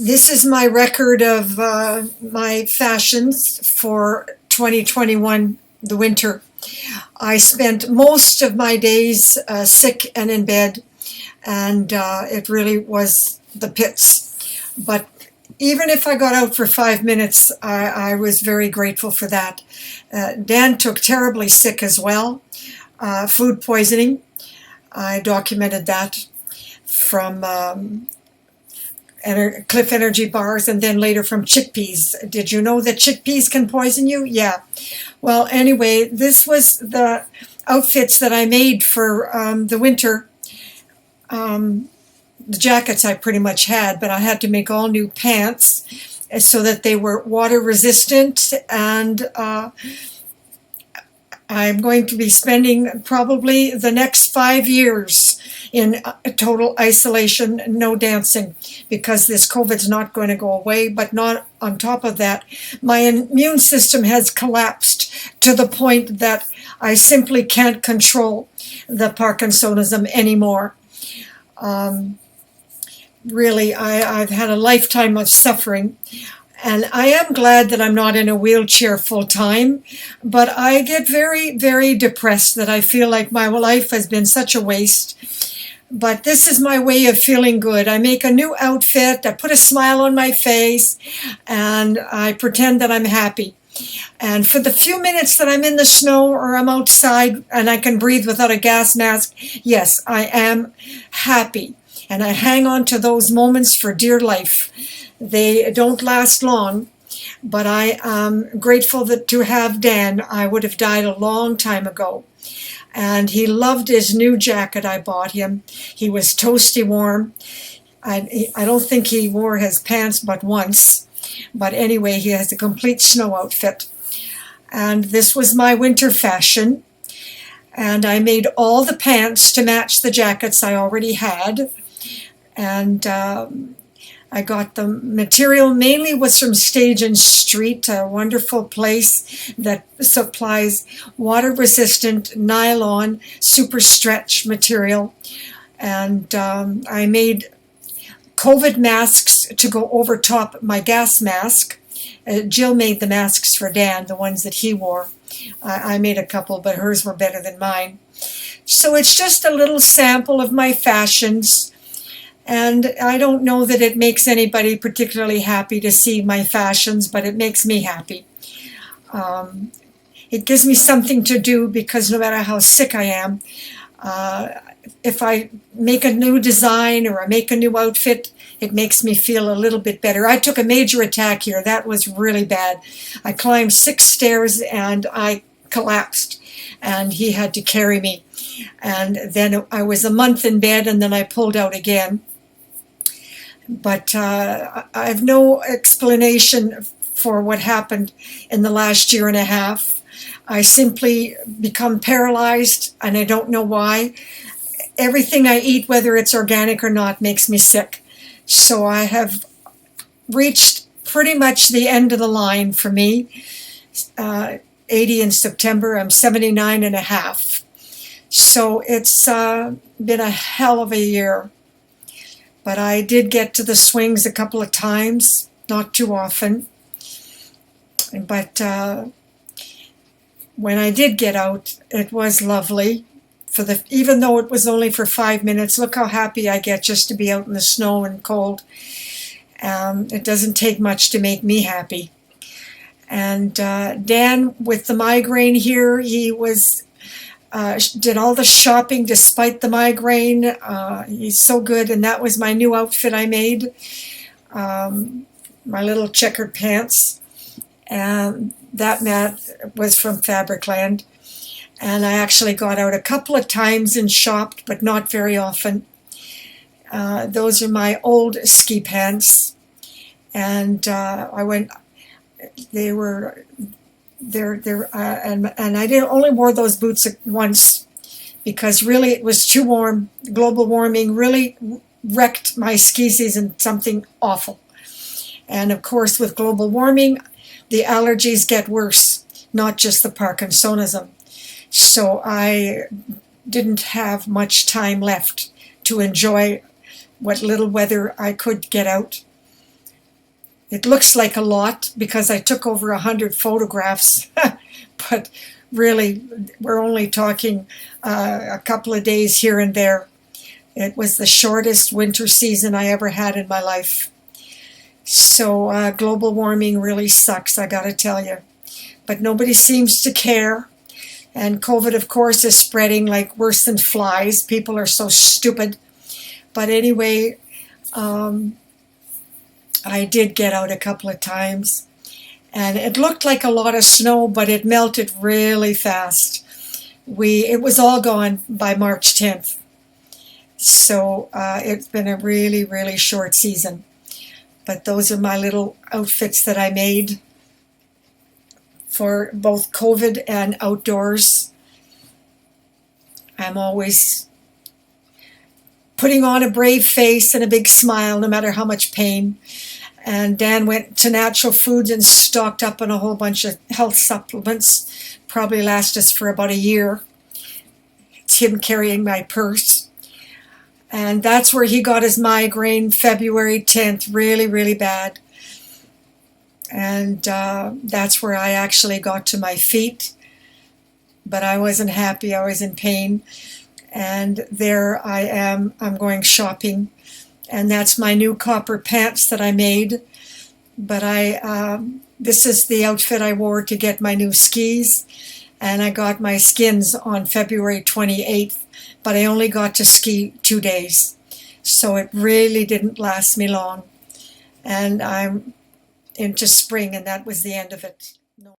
This is my record of my fashions for 2021, the winter. I spent most of my days sick and in bed, and it really was the pits. But even if I got out for 5 minutes, I was very grateful for that. Dan took terribly sick as well, food poisoning. I documented that from Cliff Energy bars, and then later from chickpeas. Did you know that chickpeas can poison you? Yeah. Well, anyway, this was the outfits that I made for the winter. The jackets I pretty much had, but I had to make all new pants so that they were water resistant, and I'm going to be spending probably the next 5 years in total isolation, no dancing, because this COVID's not going to go away. But not on top of that, my immune system has collapsed to the point that I simply can't control the Parkinsonism anymore. Really, I've had a lifetime of suffering. And I am glad that I'm not in a wheelchair full time, but I get very, very depressed that I feel like my life has been such a waste. But this is my way of feeling good. I make a new outfit, I put a smile on my face, and I pretend that I'm happy. And for the few minutes that I'm in the snow or I'm outside and I can breathe without a gas mask, yes, I am happy. And I hang on to those moments for dear life. They don't last long, but I am grateful to have Dan. I would have died a long time ago. And he loved his new jacket I bought him. He was toasty warm. I don't think he wore his pants but once. But anyway, he has a complete snow outfit. And this was my winter fashion. And I made all the pants to match the jackets I already had. And I got the material, mainly was from Stage and Street, a wonderful place that supplies water-resistant nylon, super stretch material. And I made COVID masks to go over top my gas mask. Jill made the masks for Dan, the ones that he wore. I made a couple, but hers were better than mine. So it's just a little sample of my fashions. And I don't know that it makes anybody particularly happy to see my fashions, but it makes me happy. It gives me something to do, because no matter how sick I am, if I make a new design or I make a new outfit, it makes me feel a little bit better. I took a major attack here. That was really bad. I climbed 6 stairs and I collapsed, and he had to carry me. And then I was a month in bed, and then I pulled out again. But I have no explanation for what happened in the last year and a half. I simply become paralyzed, and I don't know why. Everything I eat, whether it's organic or not, makes me sick. So I have reached pretty much the end of the line for me. 80 in September, I'm 79 and a half. So it's been a hell of a year. But I did get to the swings a couple of times, not too often. But when I did get out, it was lovely. Even though it was only for 5 minutes, look how happy I get just to be out in the snow and cold. It doesn't take much to make me happy. And Dan, with the migraine here, he did all the shopping despite the migraine. He's so good, and that was my new outfit I made, my little checkered pants, and that mat was from Fabricland. And I actually got out a couple of times and shopped, but not very often. Those are my old ski pants, and they were. And I only wore those boots once, because really it was too warm. Global warming really wrecked my ski season, something awful. And of course, with global warming, the allergies get worse, not just the Parkinsonism. So I didn't have much time left to enjoy what little weather I could get out. It looks like a lot because I took over 100 photographs, but really we're only talking a couple of days here and there. It was the shortest winter season I ever had in my life. So global warming really sucks, I gotta tell you. But nobody seems to care. And COVID, of course, is spreading like worse than flies. People are so stupid. But anyway, I did get out a couple of times. And it looked like a lot of snow, but it melted really fast. It was all gone by March 10th. So it's been a really, really short season. But those are my little outfits that I made for both COVID and outdoors. I'm always putting on a brave face and a big smile no matter how much pain. And Dan went to Natural Foods and stocked up on a whole bunch of health supplements. Probably last us for about a year. It's him carrying my purse. And that's where he got his migraine February 10th, really, really bad. And that's where I actually got to my feet. But I wasn't happy, I was in pain. And there I am, I'm going shopping. And that's my new copper pants that I made. But this is the outfit I wore to get my new skis. And I got my skins on February 28th. But I only got to ski 2 days. So it really didn't last me long. And I'm into spring, and that was the end of it.